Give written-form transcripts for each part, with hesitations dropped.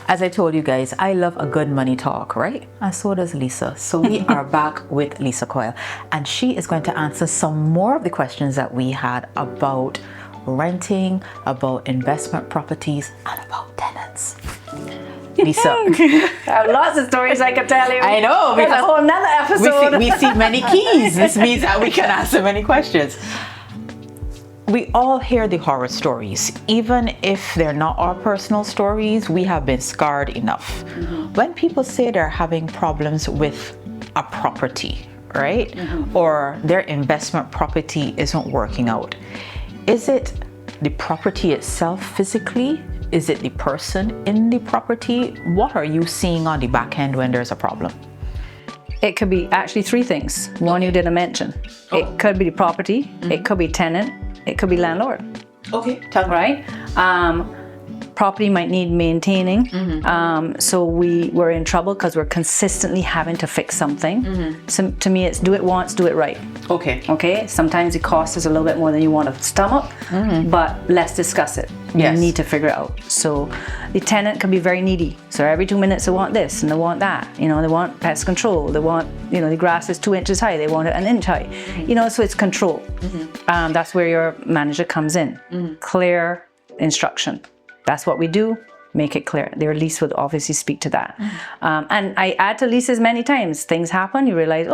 As I told you guys, I love a good money talk, right? And so does Lisa. So we are back with Lisa Coyle, and she is going to answer some more of the questions that we had about renting, about investment properties, and about tenants. Lisa. I have lots of stories I could tell you. I know. There's a whole nother episode. We see many keys. This means that we can answer many questions. We all hear the horror stories. Even if they're not our personal stories, we have been scarred enough. When people say they're having problems with a property, right? Or their investment property isn't working out, is it the property itself physically? Is it the person in the property? What are you seeing on the back end when there's a problem? It could be actually three things. One you didn't mention. It could be the property. It could be tenant. It could be landlord. Okay, tell me. Right? Property might need maintaining. So we're in trouble because we're consistently having to fix something. So to me, it's do it once, do it right. Okay. Sometimes it costs us a little bit more than you want to stomach, but let's discuss it. Yes. You need to figure it out. So the tenant can be very needy. So every 2 minutes they want this and they want that. They want pest control. They want, the grass is 2 inches high. They want it an inch high. So it's control. That's where your manager comes in. Clear instruction. That's what we do. Make it clear. Their lease would obviously speak to that. And I add to leases many times. Things happen. You realize,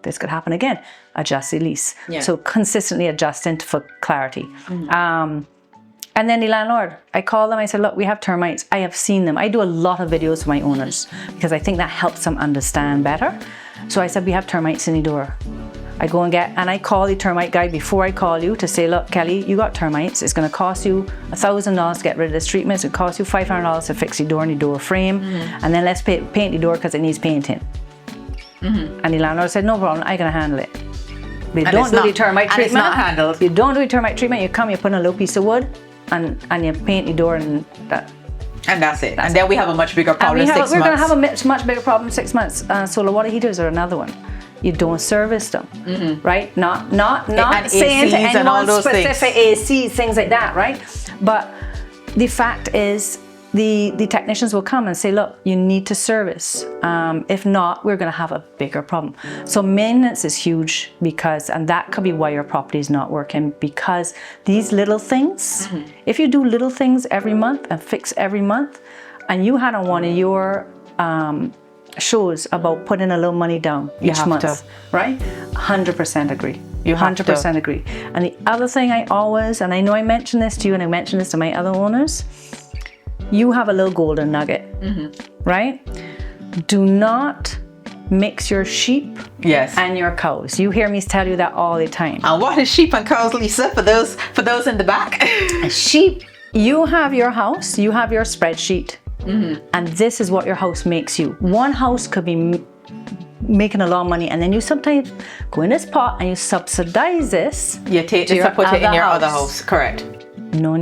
this could happen again. Adjust the lease. Yeah. So consistently adjusting for clarity. And then the landlord, I call them, I said, look, we have termites. I have seen them. I do a lot of videos for my owners because I think that helps them understand better. So I said, we have termites in the door. I go and I call the termite guy before I call you to say, look, Kelly, you got termites. It's going to cost you $1,000 to get rid of this treatment. It's going to cost you $500 to fix the door and the door frame. And then let's paint the door because it needs painting. And the landlord said, no problem, I can handle it. They don't do the termite treatment. It's not handled. You don't do the termite treatment. You come, you put in a little piece of wood and you paint the door and that. And that's it. And then we have a much bigger problem in 6 months. We're going to have a much bigger problem in 6 months. Solar water heaters are another one. You don't service them, right? Not saying to anyone specific ACs, things like that, right? But the fact is, the technicians will come and say, look, you need to service. If not, we're going to have a bigger problem. So maintenance is huge and that could be why your property is not working, because these little things, if you do little things every month and fix every month, and you had on one of your shows about putting a little money down each month, right? 100% agree. You 100% agree. And the other thing and I know I mentioned this to you and I mentioned this to my other owners, you have a little golden nugget, right? Do not mix your sheep and your cows. You hear me tell you that all the time. And what is sheep and cows, Lisa, for those in the back? Sheep, you have your house, you have your spreadsheet, and this is what your house makes you. One house could be making a lot of money, and then you sometimes go in this pot and you subsidize this. You take this and put it in your other house. Correct. No.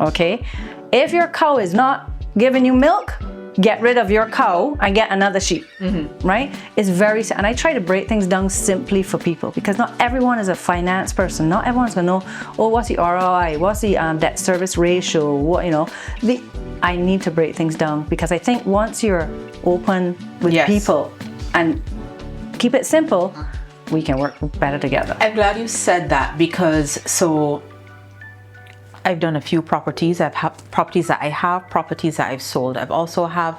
Okay? If your cow is not giving you milk, get rid of your cow and get another sheep, right? It's and I try to break things down simply for people because not everyone is a finance person. Not everyone's gonna know, what's the ROI? What's the debt service ratio? I need to break things down because I think once you're open with people and keep it simple, we can work better together. I'm glad you said that because I've done a few properties. I've had properties that I have, properties that I've sold. I've also have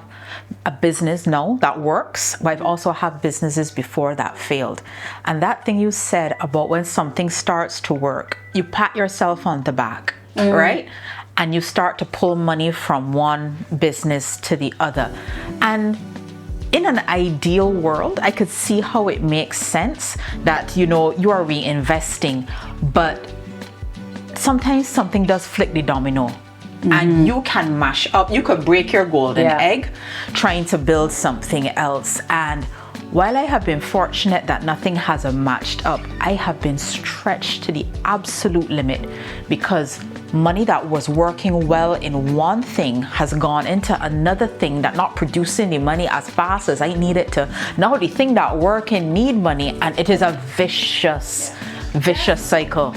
a business now that works, but I've also had businesses before that failed. And that thing you said about when something starts to work, you pat yourself on the back, right? And you start to pull money from one business to the other. And in an ideal world, I could see how it makes sense that, you are reinvesting, but sometimes something does flick the domino and you can mash up, you could break your golden egg trying to build something else. And while I have been fortunate that nothing has matched up, I have been stretched to the absolute limit because money that was working well in one thing has gone into another thing that not producing the money as fast as I need it to. Now the thing that working need money, and it is a vicious cycle.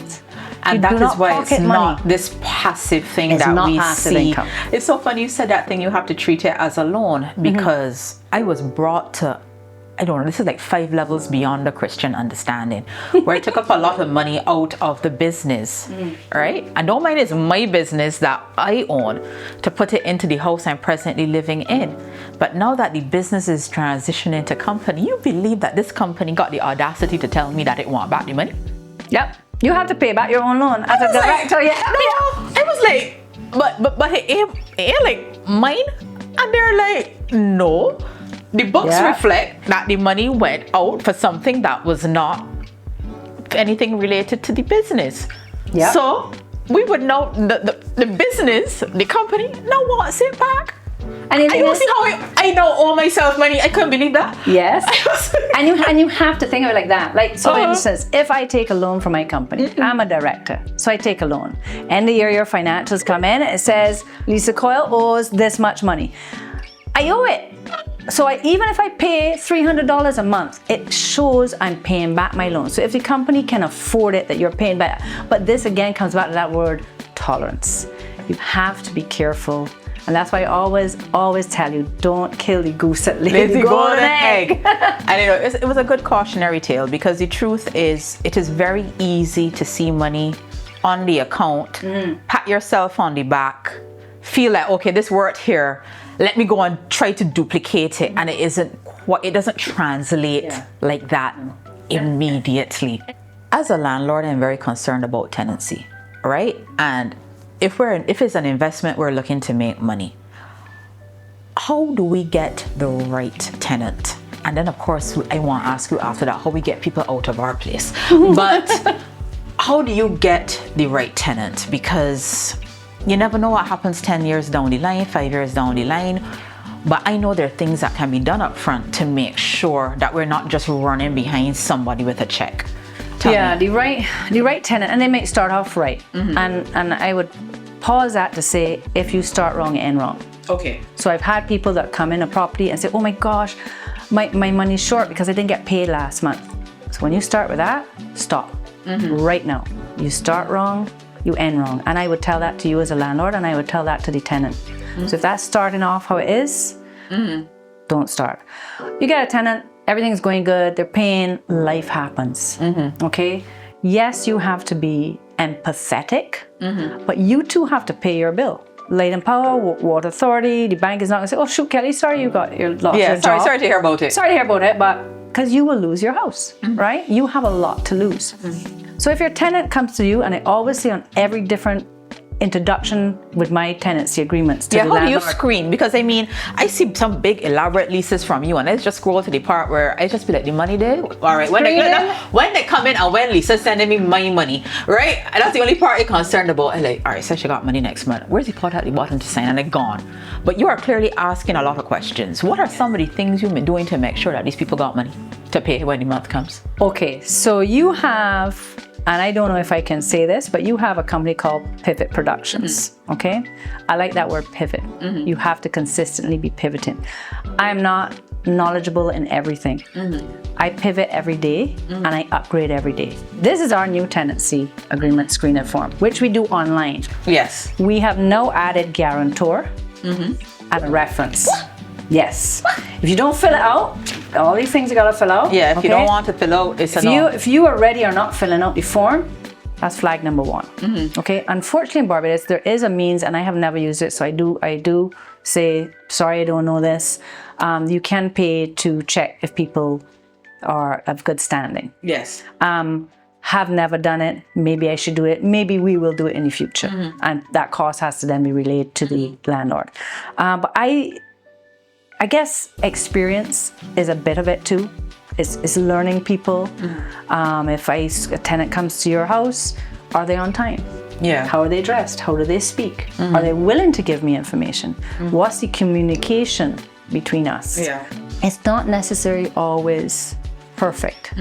And that is why it's not this passive thing that we see. Income. It's so funny you said that thing, you have to treat it as a loan, because I was brought to, I don't know, this is like 5 levels beyond the Christian understanding, where I took up a lot of money out of the business, right? And don't mind, it's my business that I own, to put it into the house I'm presently living in. But now that the business is transitioning to company, you believe that this company got the audacity to tell me that it want back the money? Yep. You have to pay back your own loan as a director. I was like, but it ain't like mine. And they're like, no. The books reflect that the money went out for something that was not anything related to the business. Yeah. So we would know the business, the company, now wants it back. And you see how I now owe myself money. I couldn't believe that. Yes. and you have to think of it like that. Like, so for instance, if I take a loan from my company, I'm a director, so I take a loan. End of the year, your financials come in, it says Lisa Coyle owes this much money. I owe it. So even if I pay $300 a month, it shows I'm paying back my loan. So if the company can afford it, that you're paying back. But this again comes back to that word tolerance. You have to be careful. And that's why I always tell you, don't kill the goose that laid the golden egg. And you know, it was a good cautionary tale, because the truth is, it is very easy to see money on the account, pat yourself on the back, feel like, okay, this worked here, let me go and try to duplicate it, and it doesn't translate like that immediately. As a landlord, I'm very concerned about tenancy, right? And if it's an investment, we're looking to make money, how do we get the right tenant? And then of course I want to ask you after that how we get people out of our place. But how do you get the right tenant? Because you never know what happens 10 years down the line, 5 years down the line. But I know there are things that can be done up front to make sure that we're not just running behind somebody with a check. The right tenant, and they may start off right. And I would pause that to say, if you start wrong, you end wrong. Okay. So I've had people that come in a property and say, oh my gosh, my money's short because I didn't get paid last month. So when you start with that, stop right now. You start wrong, you end wrong. And I would tell that to you as a landlord, and I would tell that to the tenant. So if that's starting off how it is, don't start. You get a tenant, everything's going good, they're paying, life happens, okay? Yes, you have to be empathetic, but you too have to pay your bill. Light and Power, Water Authority, the bank is not gonna say, oh shoot, Kelly, sorry you lost your job. Sorry to hear about it. Sorry to hear about it, but because you will lose your house, right? You have a lot to lose. So if your tenant comes to you, and I always say on every different introduction with my tenancy agreements to the landlord. How do you screen? Because I mean, I see some big elaborate leases from you, and I just scroll to the part where I just be like, the money there? All right, when they come in and when Lisa's sending me my money, right? And that's the only part I'm concerned about. I'm like, all right, so she got money next month. Where's the part at the bottom to sign? And they're gone. But you are clearly asking a lot of questions. What are some of the things you've been doing to make sure that these people got money to pay when the month comes? Okay, so you have, and I don't know if I can say this, but you have a company called Pivot Productions, okay? I like that word pivot. You have to consistently be pivoting. I'm not knowledgeable in everything. I pivot every day and I upgrade every day. This is our new tenancy agreement screener form, which we do online. Yes. We have now added guarantor and a reference. Yes. If you don't fill it out, all these things you gotta fill out. Yeah, if you don't want to fill out, it's a no. If you already are not filling out the form, that's flag number 1. Okay. Unfortunately, in Barbados, there is a means, and I have never used it, so I do say, sorry, I don't know this. You can pay to check if people are of good standing. Yes. Have never done it. Maybe I should do it. Maybe we will do it in the future, and that cost has to then be relayed to the landlord. But I guess experience is a bit of it too. It's learning people. If a tenant comes to your house, are they on time? Yeah. How are they dressed? How do they speak? Are they willing to give me information? What's the communication between us? Yeah. It's not necessarily always perfect.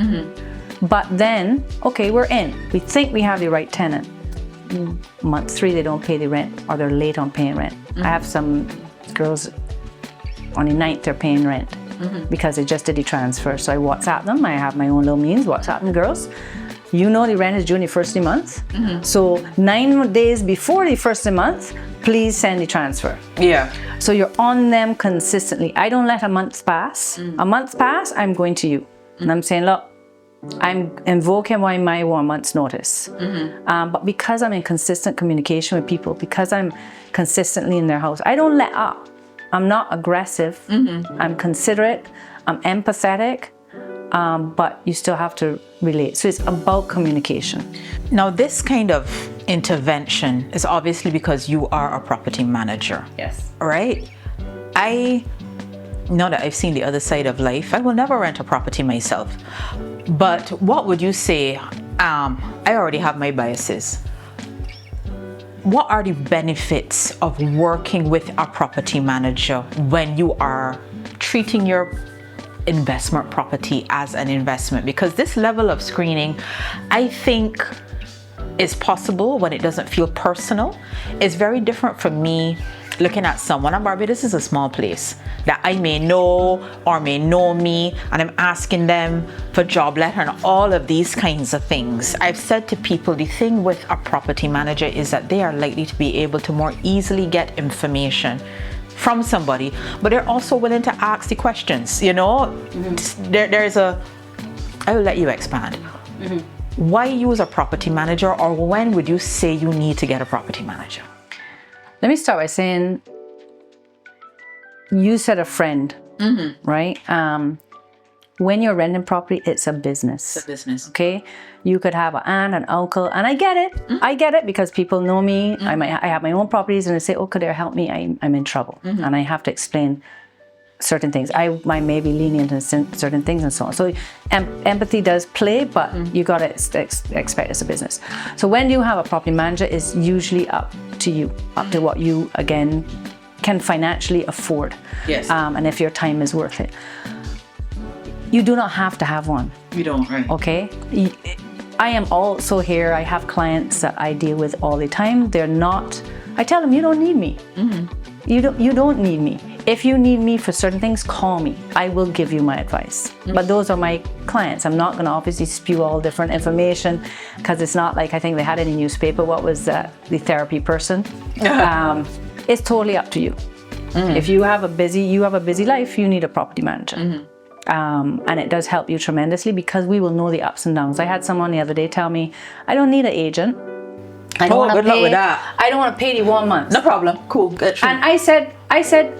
But then, okay, we're in. We think we have the right tenant. Month 3, they don't pay the rent, or they're late on paying rent. I have some girls on the 9th they're paying rent because they just did the transfer. So I WhatsApp them. I have my own little means, WhatsApp them girls. You know the rent is due in the first of the month. So 9 days before the first of the month, please send the transfer. Yeah. So you're on them consistently. I don't let a month pass. A month pass, I'm going to you. And I'm saying, look, I'm invoking my 1 month's notice. But because I'm in consistent communication with people, because I'm consistently in their house, I don't let up. I'm not aggressive. I'm considerate. I'm empathetic. But you still have to relate. So it's about communication. Now, this kind of intervention is obviously because you are a property manager. Yes. Right? Now that I've seen the other side of life, I will never rent a property myself. But what would you say? I already have my biases. What are the benefits of working with a property manager when you are treating your investment property as an investment? Because this level of screening, I think, is possible when it doesn't feel personal. It's very different from me looking at someone, and Barbados is a small place, that I may know or may know me, and I'm asking them for job letter and all of these kinds of things. I've said to people, the thing with a property manager is that they are likely to be able to more easily get information from somebody, but they're also willing to ask the questions, you know. I will let you expand. Why use a property manager, or when would you say you need to get a property manager? Let me start by saying, you said a friend, right? When you're renting property, it's a business. It's a business. Okay? You could have an aunt, an uncle, and I get it. I get it because people know me. I have my own properties, and they say, oh, could they help me? I'm in trouble. And I have to explain certain things. I may be lenient in certain things and so on. So empathy does play, but you got to expect it's a business. So when you have a property manager, it's usually up to you, up to what you, again, can financially afford. Yes. And if your time is worth it. You do not have to have one. You don't, right? Okay? I am also here. I have clients that I deal with all the time. They're not, I tell them, you don't need me. You don't need me. If you need me for certain things, call me. I will give you my advice. But those are my clients. I'm not going to obviously spew all different information, because it's not like I think they had in a newspaper what was the therapy person. It's totally up to you. If you have a busy life, you need a property manager. And it does help you tremendously, because we will know the ups and downs. I had someone the other day tell me, I don't need an agent. I don't good luck with that. I don't want to pay the 1 month. No problem. Cool. Good. And I said,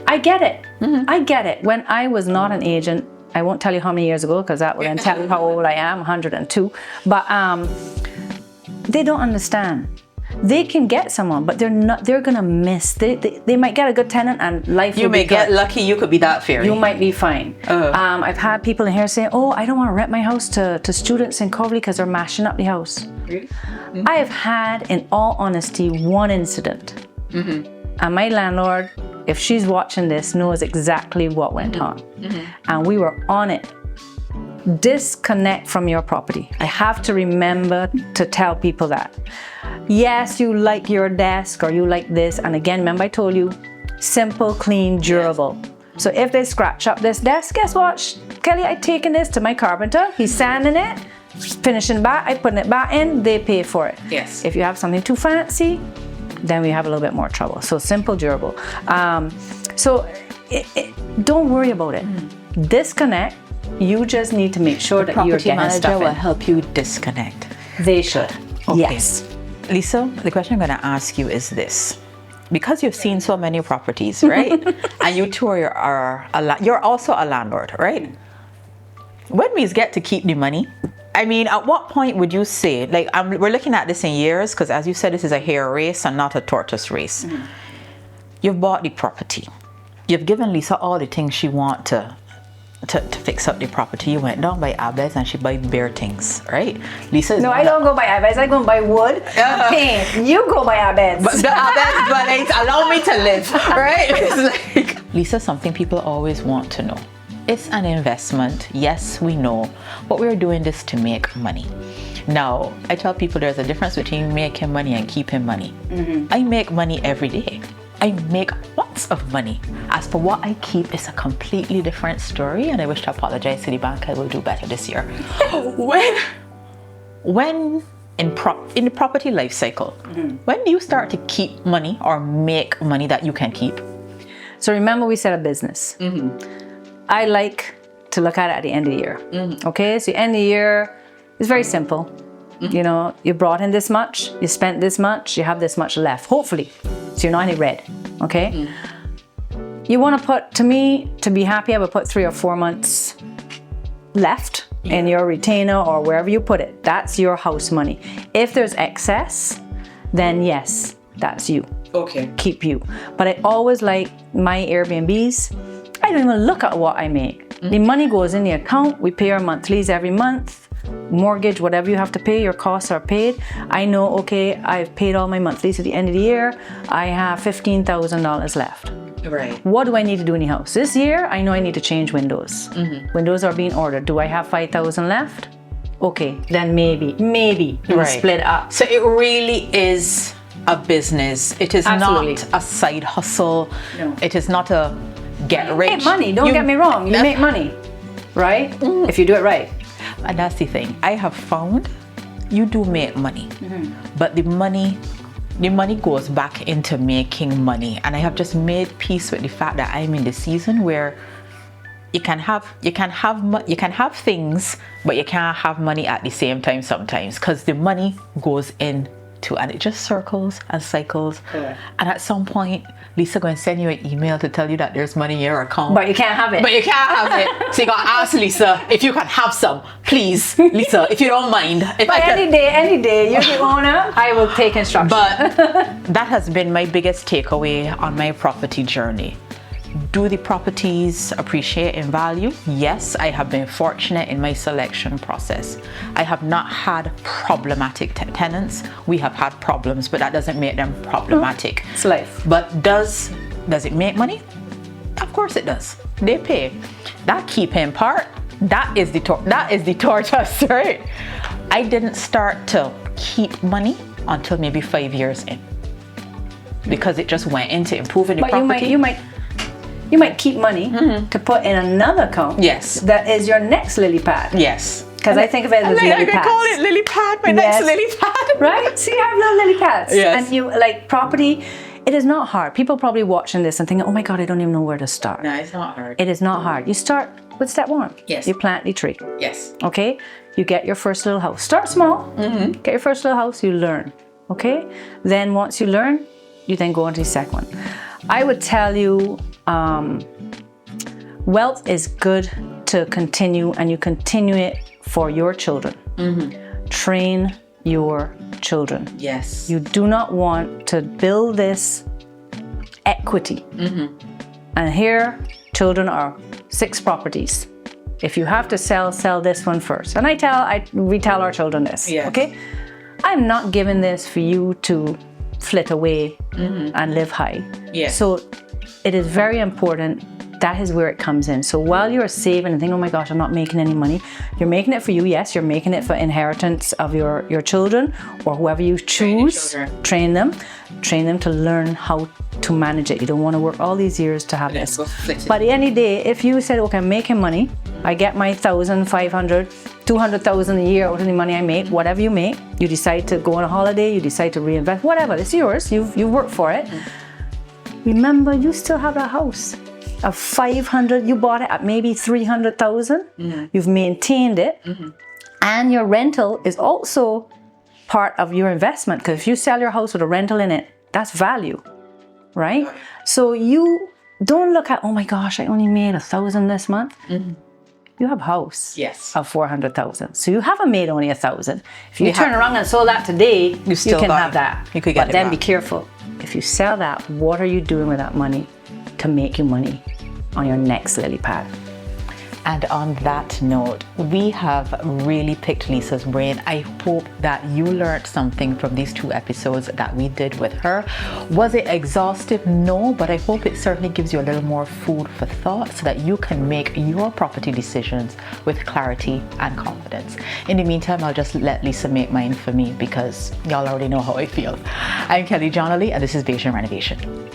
I get it. I get it. When I was not an agent, I won't tell you how many years ago, because that would then tell you how old I am, 102. But they don't understand. They can get someone, but they're gonna miss. They might get a good tenant and life You will be may get good. lucky, you could be that fairy. You might be fine. I've had people in here saying, oh, I don't want to rent my house to students in Coverley because they're mashing up the house. Really? I have had, in all honesty, one incident. And my landlord, if she's watching this, knows exactly what went on. And we were on it. Disconnect from your property. I have to remember to tell people that. Yes, you like your desk or you like this. And again, remember I told you, simple, clean, durable. So if they scratch up this desk, guess what? Kelly, I taken this to my carpenter. He's sanding it, finishing back, I putting it back in, they pay for it. Yes. If you have something too fancy, then we have a little bit more trouble. So simple, durable. Don't worry about it. Disconnect. You just need to make sure that you're getting property stuff manager will in. help you disconnect. They should. Okay. Yes. Lisa, the question I'm going to ask you is this. Because you've seen so many properties, right? And you two you're also a landlord, right? When we get to keep the money, I mean, at what point would you say, like, we're looking at this in years, because as you said, this is a hare race and not a tortoise race. You've bought the property. You've given Lisa all the things she wants to fix up the property. You went down by Abez and she buy bare things, right? Lisa No, I don't go by Abez. I go by wood and paint. You go by Abez. But the Abez, but it's allow me to live, right? It's like, Lisa, something people always want to know. It's an investment. Yes, we know, but we're doing this to make money. Now, I tell people there's a difference between making money and keeping money. I make money every day. I make lots of money. As for what I keep, it's a completely different story, and I wish to apologize to the bank. I will do better this year. when in the property life cycle, when do you start to keep money or make money that you can keep? So remember, we said a business. I like to look at it at the end of the year. Okay, so the end of the year is very simple. You know, you brought in this much, you spent this much, you have this much left, hopefully. So you're not in red, okay? You want to put, to me, to be happy, I would put 3 or 4 months left in your retainer or wherever you put it. That's your house money. If there's excess, then yes, that's you. Okay. Keep you. But I always like my Airbnbs, I don't even look at what I make. The money goes in the account, we pay our monthlies every month. Mortgage, whatever you have to pay, your costs are paid. I know, okay, I've paid all my monthlies at the end of the year. I have $15,000 left. Right. What do I need to do in the house? This year, I know I need to change windows. Windows are being ordered. Do I have $5,000 left? Okay, then maybe you split up. So it really is a business. It is Absolutely. not a side hustle. No. It is not a get rich. You make money, don't get me wrong. You make money, right? If you do it right. And that's the thing. I have found you do make money, but the money goes back into making money. And I have just made peace with the fact that I'm in the season where you can have things, but you can't have money at the same time sometimes, because the money goes into, and it just circles and cycles. Correct. And at some point, Lisa going to send you an email to tell you that there's money in your account. But you can't have it. But you can't have it. So you got to ask Lisa if you can have some. Please, Lisa, if you don't mind. Any day, you're the owner, I will take instructions. But that has been my biggest takeaway on my property journey. Do the properties appreciate in value? Yes, I have been fortunate in my selection process. I have not had problematic tenants. We have had problems, but that doesn't make them problematic. It's life. But does it make money? Of course it does. They pay. That keeping part, that is the tortoise, right? I didn't start to keep money until maybe 5 years in, because it just went into improving the property. You might keep money to put in another account. Yes. That is your next lily pad. Yes. Because I think of it as lily pads. I call it lily pad, my next lily pad. Right? See, I have little lily pads. Yes. And you, like, property, it is not hard. People probably watching this and thinking, oh my God, I don't even know where to start. No, it's not hard. It is not hard. You start with step 1. Yes. You plant the tree. Yes. Okay? You get your first little house. Start small. Get your first little house, you learn. Okay? Then once you learn, you then go into the second one. I would tell you, wealth is good to continue, and you continue it for your children. Train your children. Yes. You do not want to build this equity. And here, children are 6 properties. If you have to sell this one first. And we tell our children this. Yes. Okay? I'm not giving this for you to flit away and live high. Yes. So it is very important. That is where it comes in. So while you're saving and thinking, oh my gosh, I'm not making any money, you're making it for you. Yes, you're making it for inheritance of your children or whoever you choose. Train them to learn how to manage it. You don't want to work all these years to have this. But at the end of the day, if you said, okay, I'm making money, I get my 1,500, 200,000 a year out of the money I make, whatever you make, you decide to go on a holiday, you decide to reinvest, whatever, it's yours, you've worked for it. Remember, you still have a house of 500, you bought it at maybe 300,000, you've maintained it, and your rental is also part of your investment, because if you sell your house with a rental in it, that's value, right? So you don't look at, oh my gosh, I only made 1,000 this month. You have a house of 400,000, so you haven't made only 1,000. If you turn around and sold that today, you can have that. You could get but then be careful. If you sell that, what are you doing with that money to make you money on your next lily pad? And on that note, we have really picked Lisa's brain. I hope that you learned something from these 2 episodes that we did with her. Was it exhaustive? No, but I hope it certainly gives you a little more food for thought so that you can make your property decisions with clarity and confidence. In the meantime, I'll just let Lisa make mine for me, because y'all already know how I feel. I'm Kelly Johnley, and this is Bajan Renovation.